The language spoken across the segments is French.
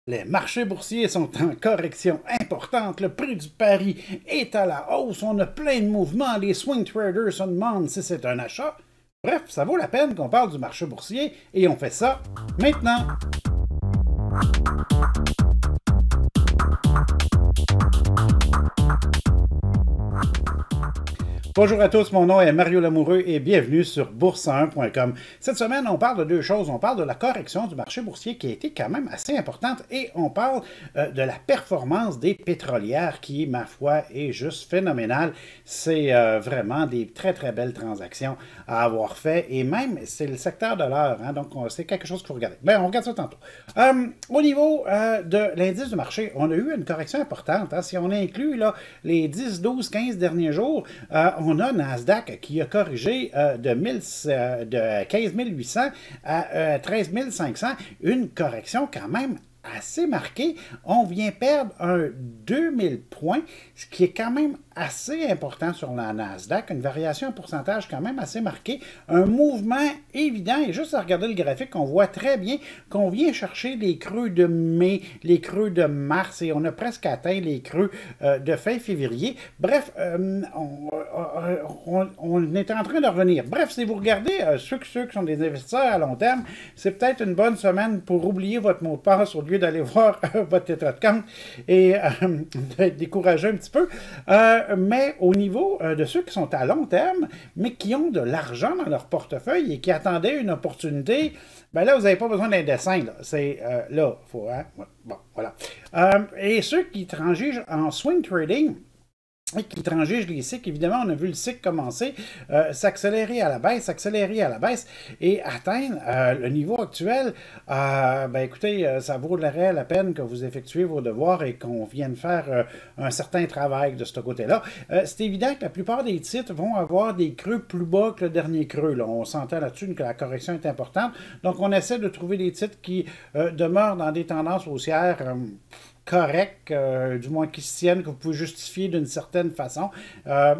Les marchés boursiers sont en correction importante. Le prix du pari est à la hausse. On a plein de mouvements. Les swing traders se demandent si c'est un achat. Bref, ça vaut la peine qu'on parle du marché boursier et on fait ça maintenant. Bonjour à tous, mon nom est Mario Lamoureux et bienvenue sur bourse1.com. Cette semaine, on parle de deux choses. On parle de la correction du marché boursier qui a été quand même assez importante et on parle de la performance des pétrolières qui, ma foi, est juste phénoménale. C'est vraiment des très très belles transactions à avoir fait et même c'est le secteur de l'heure, hein, donc c'est quelque chose qu'il faut regarder. Bien, on regarde ça tantôt. Au niveau de l'indice du marché, on a eu une correction importante. Hein. Si on inclut là, les 10, 12, 15 derniers jours, on a Nasdaq qui a corrigé de 15 800 à 13 500, une correction quand même assez marquée. On vient perdre un 2000 points, ce qui est quand même assez important sur la Nasdaq, une variation en pourcentage quand même assez marquée, un mouvement évident, et juste à regarder le graphique, on voit très bien qu'on vient chercher les creux de mai, les creux de mars, et on a presque atteint les creux de fin février. Bref, on est en train de revenir. Bref, si vous regardez ceux qui sont des investisseurs à long terme, c'est peut-être une bonne semaine pour oublier votre mot de passe au lieu d'aller voir votre état de compte et d'être découragé un petit peu. Mais au niveau de ceux qui sont à long terme, mais qui ont de l'argent dans leur portefeuille et qui attendaient une opportunité, ben là, vous n'avez pas besoin d'un dessin. C'est là, il faut... Hein? Bon, voilà. Et ceux qui transigent en swing trading, et qui transigent les cycles, évidemment, on a vu le cycle commencer, s'accélérer à la baisse, et atteindre le niveau actuel. Ben écoutez, ça vaudrait la peine que vous effectuez vos devoirs et qu'on vienne faire un certain travail de ce côté-là. C'est évident que la plupart des titres vont avoir des creux plus bas que le dernier creux. Là. On s'entend là-dessus que la correction est importante. Donc, on essaie de trouver des titres qui demeurent dans des tendances haussières correct, du moins qui se tiennent, que vous pouvez justifier d'une certaine façon.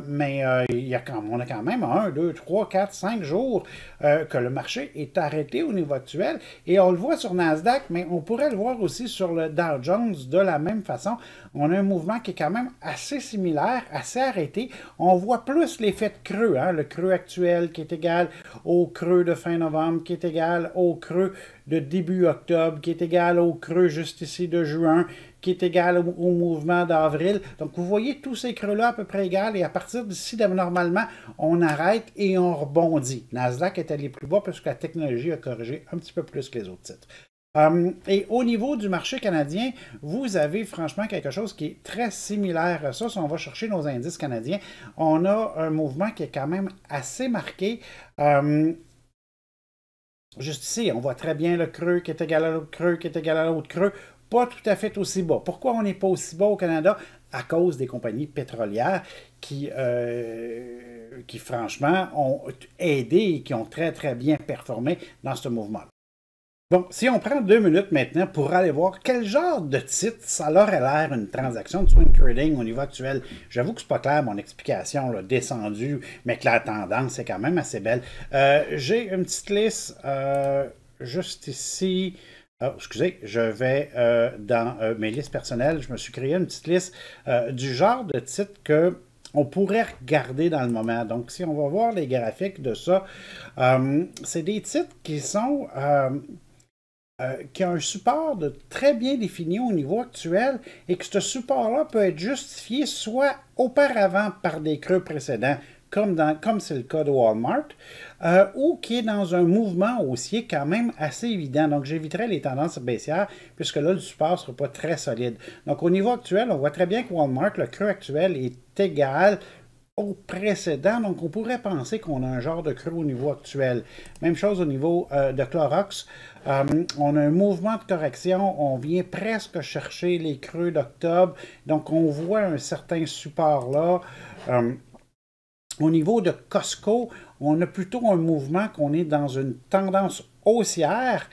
Mais on a quand même 1, 2, 3, 4, 5 jours que le marché est arrêté au niveau actuel. Et on le voit sur Nasdaq, mais on pourrait le voir aussi sur le Dow Jones de la même façon. On a un mouvement qui est quand même assez similaire, assez arrêté. On voit plus l'effet de creux, hein, le creux actuel qui est égal au creux de fin novembre, qui est égal au creux de début octobre, qui est égal au creux juste ici de juin, qui est égal au mouvement d'avril. Donc, vous voyez tous ces creux-là à peu près égales et à partir d'ici, normalement, on arrête et on rebondit. Nasdaq est allé plus bas parce que la technologie a corrigé un petit peu plus que les autres titres. Et au niveau du marché canadien, vous avez franchement quelque chose qui est très similaire à ça. Si on va chercher nos indices canadiens, on a un mouvement qui est quand même assez marqué. Juste ici, on voit très bien le creux qui est égal à l'autre creux, qui est égal à l'autre creux, pas tout à fait aussi bas. Pourquoi on n'est pas aussi bas au Canada? À cause des compagnies pétrolières qui franchement, ont aidé et qui ont très, très bien performé dans ce mouvement-là. Bon, si on prend 2 minutes maintenant pour aller voir quel genre de titre ça aurait l'air une transaction de swing trading au niveau actuel, j'avoue que c'est pas clair mon explication là, descendue, mais que la tendance est quand même assez belle. J'ai une petite liste juste ici. Oh, excusez, je vais dans mes listes personnelles. Je me suis créé une petite liste du genre de titre que on pourrait regarder dans le moment. Donc, si on va voir les graphiques de ça, c'est des titres qui sont... qui a un support très bien défini au niveau actuel et que ce support-là peut être justifié soit auparavant par des creux précédents, comme c'est le cas de Walmart, ou qui est dans un mouvement haussier quand même assez évident. Donc, j'éviterai les tendances baissières, puisque là, le support ne sera pas très solide. Donc, au niveau actuel, on voit très bien que Walmart, le creux actuel est égal au précédent, donc on pourrait penser qu'on a un genre de creux au niveau actuel. Même chose au niveau de Clorox. On a un mouvement de correction, on vient presque chercher les creux d'octobre, donc on voit un certain support là. Au niveau de Costco, on a plutôt un mouvement qu'on est dans une tendance haussière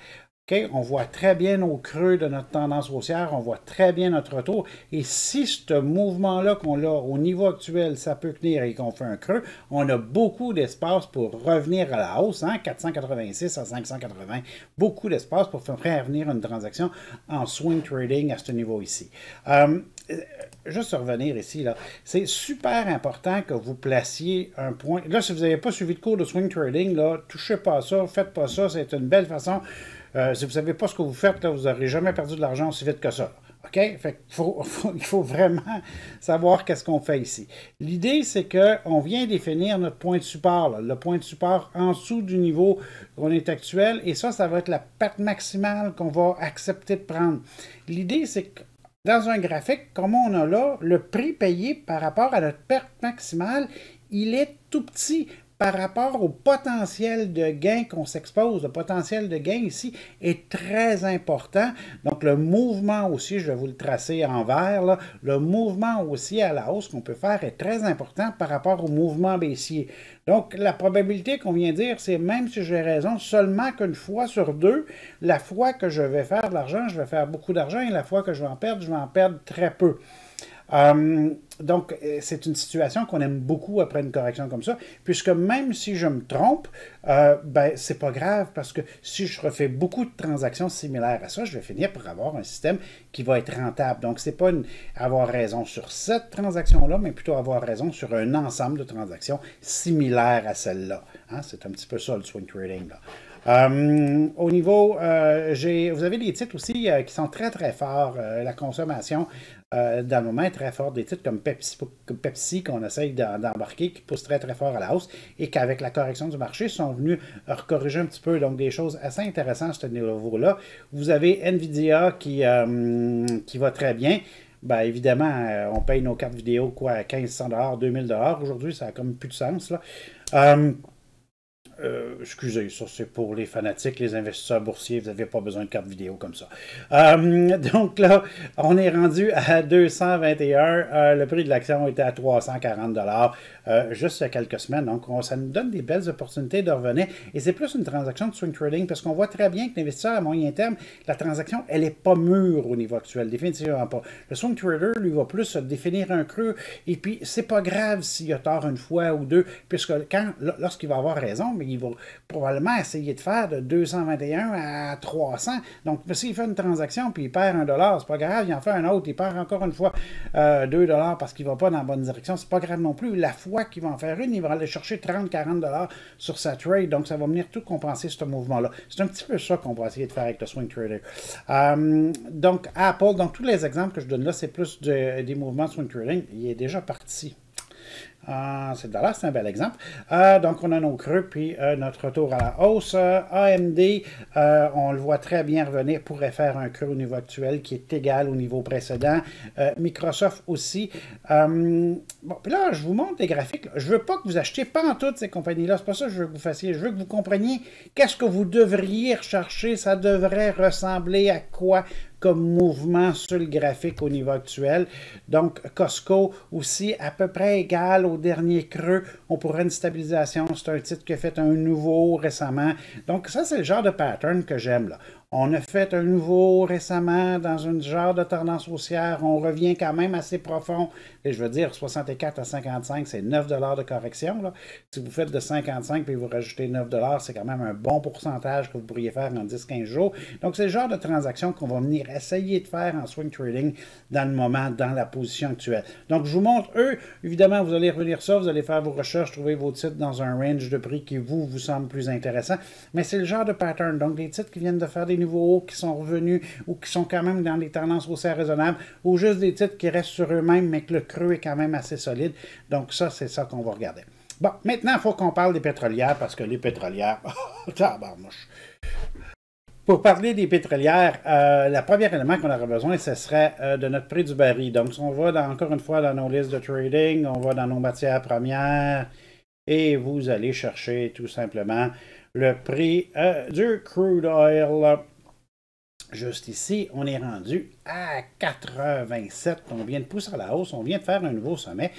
OK? On voit très bien nos creux de notre tendance haussière, on voit très bien notre retour. Et si ce mouvement-là qu'on a au niveau actuel, ça peut tenir et qu'on fait un creux, on a beaucoup d'espace pour revenir à la hausse, hein? 486 à 580, beaucoup d'espace pour faire venir une transaction en swing trading à ce niveau ici. Juste revenir ici, là, c'est super important que vous placiez un point. Là, si vous n'avez pas suivi de cours de swing trading, là, touchez pas à ça, faites pas ça, c'est une belle façon. Si vous ne savez pas ce que vous faites, là, vous n'aurez jamais perdu de l'argent aussi vite que ça. OK? Fait il faut vraiment savoir qu'est-ce qu'on fait ici. L'idée, c'est qu'on vient définir notre point de support, là, le point de support en dessous du niveau qu'on est actuel, et ça va être la perte maximale qu'on va accepter de prendre. L'idée, c'est que dans un graphique, comme on a là, le prix payé par rapport à notre perte maximale, il est tout petit par rapport au potentiel de gain qu'on s'expose. Le potentiel de gain ici est très important. Donc, le mouvement aussi, je vais vous le tracer en vert, là, le mouvement aussi à la hausse qu'on peut faire est très important par rapport au mouvement baissier. Donc, la probabilité qu'on vient dire, c'est même si j'ai raison, seulement qu'une fois sur deux, la fois que je vais faire de l'argent, je vais faire beaucoup d'argent, et la fois que je vais en perdre très peu. Donc, c'est une situation qu'on aime beaucoup après une correction comme ça, puisque même si je me trompe, ben, c'est pas grave, parce que si je refais beaucoup de transactions similaires à ça, je vais finir par avoir un système qui va être rentable. Donc, c'est pas avoir raison sur cette transaction-là, mais plutôt avoir raison sur un ensemble de transactions similaires à celle-là. Hein? C'est un petit peu ça, le swing trading, là. Au niveau, vous avez des titres aussi qui sont très très forts. La consommation dans le moment est très forte. Des titres comme Pepsi qu'on essaye d'embarquer, qui poussent très très fort à la hausse et qu'avec la correction du marché sont venus recorriger un petit peu. Donc des choses assez intéressantes à ce niveau-là. Vous avez Nvidia qui va très bien. Bien, évidemment, on paye nos cartes vidéo quoi, à 1500 $, 2000 $. Aujourd'hui, ça n'a comme plus de sens, là. Excusez, ça c'est pour les fanatiques, les investisseurs boursiers, vous n'avez pas besoin de carte vidéo comme ça. Donc là, on est rendu à 221. Le prix de l'action était à 340 $ juste il y a quelques semaines. Donc, ça nous donne des belles opportunités de revenir. Et c'est plus une transaction de swing trading parce qu'on voit très bien que l'investisseur à moyen terme, la transaction, elle n'est pas mûre au niveau actuel. Définitivement pas. Le swing trader, lui, va plus définir un creux. Et puis, c'est pas grave s'il a tort une fois ou deux, puisque lorsqu'il va avoir raison, mais il va probablement essayer de faire de 221 à 300. Donc, s'il fait une transaction puis il perd $1, c'est pas grave, il en fait un autre, il perd encore une fois $2 parce qu'il ne va pas dans la bonne direction, c'est pas grave non plus. La fois qu'il va en faire une, il va aller chercher 30-40 $ sur sa trade, donc ça va venir tout compenser ce mouvement-là. C'est un petit peu ça qu'on va essayer de faire avec le swing trader. Donc, Apple, donc tous les exemples que je donne là, c'est plus des mouvements de swing trading. Il est déjà parti. C'est un bel exemple. Donc, on a nos creux, puis notre retour à la hausse. AMD, on le voit très bien revenir, pourrait faire un creux au niveau actuel qui est égal au niveau précédent. Microsoft aussi. Bon, puis là, je vous montre des graphiques. Là. Je ne veux pas que vous achetiez pas en toutes ces compagnies-là. C'est pas ça que je veux que vous fassiez. Je veux que vous compreniez qu'est-ce que vous devriez rechercher. Ça devrait ressembler à quoi comme mouvement sur le graphique au niveau actuel. Donc, Costco aussi à peu près égal au dernier creux. On pourrait une stabilisation. C'est un titre qui a fait un nouveau récemment. Donc, ça, c'est le genre de pattern que j'aime, là. On a fait un nouveau récemment dans un genre de tendance haussière. On revient quand même assez profond. Et je veux dire, 64 à 55, c'est 9 $ de correction. Là. Si vous faites de 55 puis vous rajoutez 9 $, c'est quand même un bon pourcentage que vous pourriez faire en 10-15 jours. Donc, c'est le genre de transaction qu'on va venir essayer de faire en swing trading dans le moment, dans la position actuelle. Donc, je vous montre, évidemment, vous allez revenir ça, vous allez faire vos recherches, trouver vos titres dans un range de prix qui vous semble plus intéressant. Mais c'est le genre de pattern. Donc, des titres qui viennent de faire des nouveaux hauts, qui sont revenus ou qui sont quand même dans des tendances haussières raisonnables, ou juste des titres qui restent sur eux-mêmes, mais que le creux est quand même assez solide. Donc, ça, c'est ça qu'on va regarder. Bon, maintenant, il faut qu'on parle des pétrolières, parce que les pétrolières, tabarnouche. Pour parler des pétrolières, le premier élément qu'on aurait besoin, ce serait de notre prix du baril. Donc, on va encore une fois dans nos listes de trading, on va dans nos matières premières, et vous allez chercher tout simplement le prix du crude oil. Juste ici, on est rendu à 87. On vient de pousser à la hausse. On vient de faire un nouveau sommet.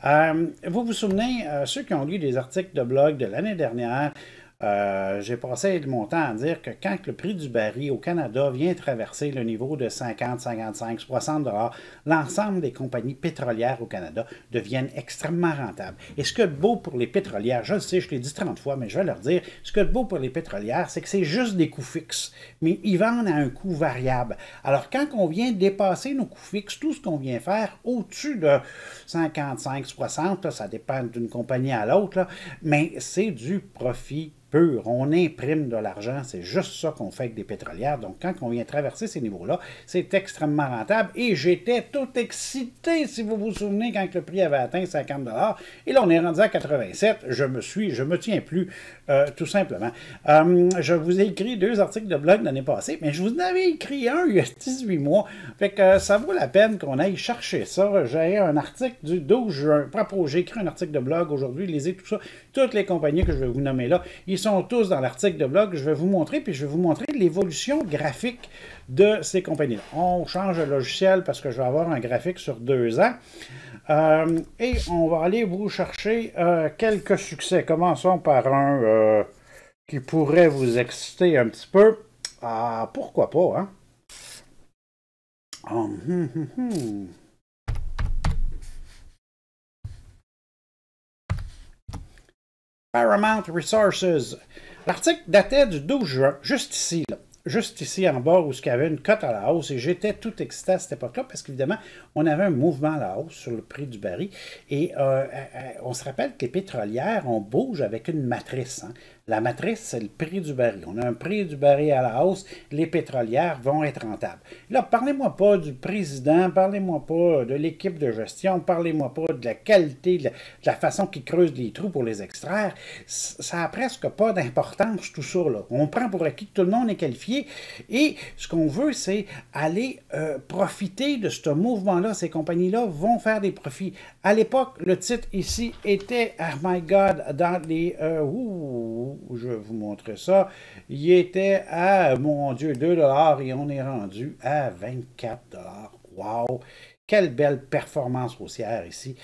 Vous vous souvenez, ceux qui ont lu des articles de blog de l'année dernière, J'ai passé mon temps à dire que quand le prix du baril au Canada vient traverser le niveau de 50, 55, 60 dollars, l'ensemble des compagnies pétrolières au Canada deviennent extrêmement rentables. Et ce que de beau pour les pétrolières, je le sais, je l'ai dit 30 fois, mais je vais leur dire, ce que de beau pour les pétrolières, c'est que c'est juste des coûts fixes, mais ils vendent à un coût variable. Alors, quand on vient dépasser nos coûts fixes, tout ce qu'on vient faire au-dessus de 55, 60, là, ça dépend d'une compagnie à l'autre, là, mais c'est du profit pur. On imprime de l'argent, c'est juste ça qu'on fait avec des pétrolières. Donc, quand on vient traverser ces niveaux-là, c'est extrêmement rentable. Et j'étais tout excité, si vous vous souvenez, quand le prix avait atteint 50 $. Et là, on est rendu à 87. Je me tiens plus, tout simplement. Je vous ai écrit 2 articles de blog l'année passée, mais je vous en avais écrit un il y a 18 mois. Fait que ça vaut la peine qu'on aille chercher ça. J'ai un article du 12 juin. J'ai écrit un article de blog aujourd'hui, lisez tout ça. Toutes les compagnies que je vais vous nommer là, ils sont tous dans l'article de blog. Je vais vous montrer, puis je vais vous montrer l'évolution graphique de ces compagnies-là. On change de logiciel parce que je vais avoir un graphique sur 2 ans. Et on va aller vous chercher quelques succès. Commençons par un qui pourrait vous exciter un petit peu. Ah, pourquoi pas, hein? Paramount Resources. L'article datait du 12 juin, juste ici, là. Juste ici en bas où il y avait une cote à la hausse et j'étais tout excité à cette époque-là parce qu'évidemment, on avait un mouvement à la hausse sur le prix du baril et on se rappelle que les pétrolières, on bouge avec une matrice. Hein. La matrice, c'est le prix du baril. On a un prix du baril à la hausse, les pétrolières vont être rentables. Là, parlez-moi pas du président, parlez-moi pas de l'équipe de gestion, parlez-moi pas de la qualité, de la façon qu'ils creusent les trous pour les extraire. Ça n'a presque pas d'importance, tout ça. Là. On prend pour acquis que tout le monde est qualifié et ce qu'on veut, c'est aller profiter de ce mouvement-là. Ces compagnies-là vont faire des profits. À l'époque, le titre ici était, oh my God, dans les... je vais vous montrer ça. Il était à, mon Dieu, 2 $ et on est rendu à 24 $. Wow! Quelle belle performance haussière ici.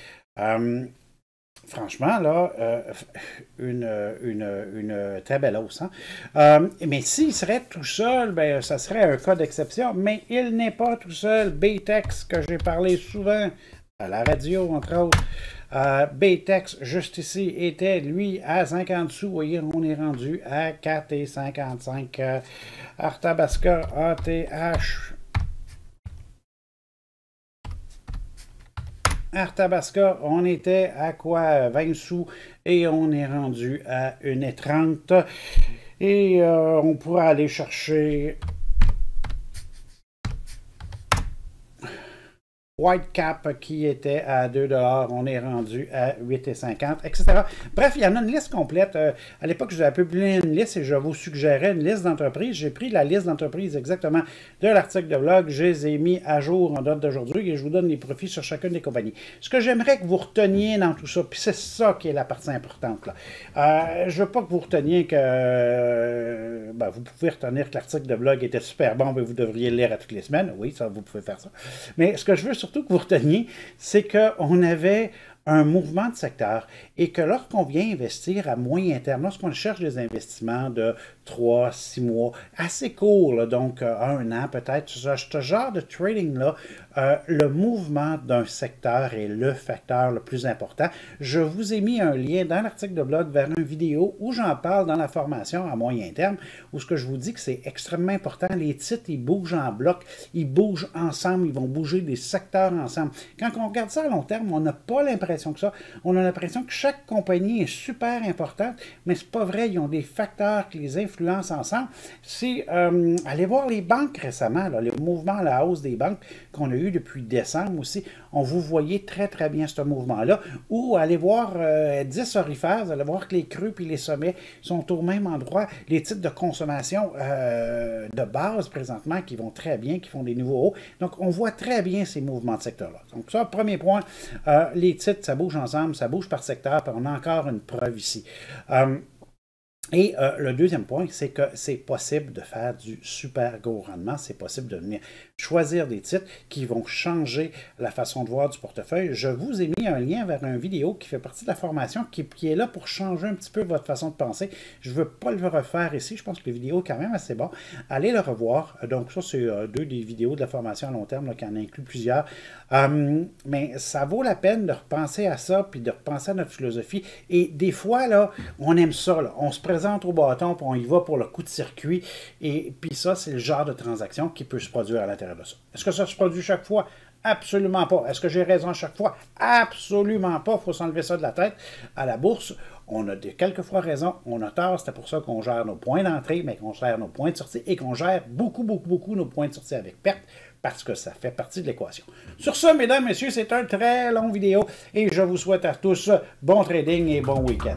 Franchement, là, une très belle hausse. Hein? Mais s'il serait tout seul, ben, ça serait un cas d'exception. Mais il n'est pas tout seul. Baytex, que j'ai parlé souvent à la radio, entre autres. Baytex, juste ici, était, lui, à 50 sous. Vous voyez, on est rendu à 4,55. Arthabasca, ATH. Arthabasca, on était à quoi? 20 sous et on est rendu à 1,30. Et on pourra aller chercher Whitecap qui était à 2 $, on est rendu à 8,50, etc. Bref, il y en a une liste complète. À l'époque, je vous avais publié une liste et je vous suggérais une liste d'entreprises. J'ai pris la liste d'entreprises exactement de l'article de blog. Je les ai mis à jour en date d'aujourd'hui et je vous donne les profits sur chacune des compagnies. Ce que j'aimerais que vous reteniez dans tout ça, puis c'est ça qui est la partie importante. Là. Je ne veux pas que vous reteniez que... vous pouvez retenir que l'article de blog était super bon, mais vous devriez le lire à toutes les semaines. Oui, ça, vous pouvez faire ça. Mais ce que je veux surtout que vous reteniez, c'est qu'on avait un mouvement de secteur et que lorsqu'on vient investir à moyen terme, lorsqu'on cherche des investissements de 3, 6 mois, assez courts, là, donc 1 an peut-être, ce genre de trading-là, le mouvement d'un secteur est le facteur le plus important. Je vous ai mis un lien dans l'article de blog vers une vidéo où j'en parle dans la formation à moyen terme, où ce que je vous dis que c'est extrêmement important. Les titres, ils bougent en bloc, ils bougent ensemble, ils vont bouger des secteurs ensemble. Quand on regarde ça à long terme, on n'a pas l'impression que ça. On a l'impression que chaque compagnie est super importante, mais c'est pas vrai. Ils ont des facteurs qui les influencent ensemble. C'est allez voir les banques récemment, là, le mouvement à la hausse des banques qu'on a eu depuis décembre aussi. On vous voyait très très bien ce mouvement-là. Ou allez voir 10 orifères, vous allez voir que les creux et les sommets sont au même endroit. Les titres de consommation de base présentement qui vont très bien, qui font des nouveaux hauts. Donc on voit très bien ces mouvements de secteur-là. Donc ça, premier point, les titres, ça bouge ensemble, ça bouge par secteur, puis on a encore une preuve ici. Et le deuxième point, c'est que c'est possible de faire du super gros rendement. C'est possible de venir choisir des titres qui vont changer la façon de voir du portefeuille. Je vous ai mis un lien vers une vidéo qui fait partie de la formation qui est là pour changer un petit peu votre façon de penser. Je ne veux pas le refaire ici. Je pense que la vidéo est quand même assez bon. Allez le revoir. Donc ça, c'est deux des vidéos de la formation à long terme qui en inclut plusieurs. Mais ça vaut la peine de repenser à ça puis de repenser à notre philosophie. Et des fois, là, on aime ça. Là. On se présente au bâton, puis on y va pour le coup de circuit. Et puis ça, c'est le genre de transaction qui peut se produire à l'intérieur de ça. Est-ce que ça se produit chaque fois? Absolument pas. Est-ce que j'ai raison chaque fois? Absolument pas. Il faut s'enlever ça de la tête. À la bourse, on a quelquefois raison, on a tort. C'est pour ça qu'on gère nos points d'entrée, mais qu'on gère nos points de sortie et qu'on gère beaucoup nos points de sortie avec perte parce que ça fait partie de l'équation. Sur ce, mesdames, messieurs, c'est un très long vidéo et je vous souhaite à tous bon trading et bon week-end.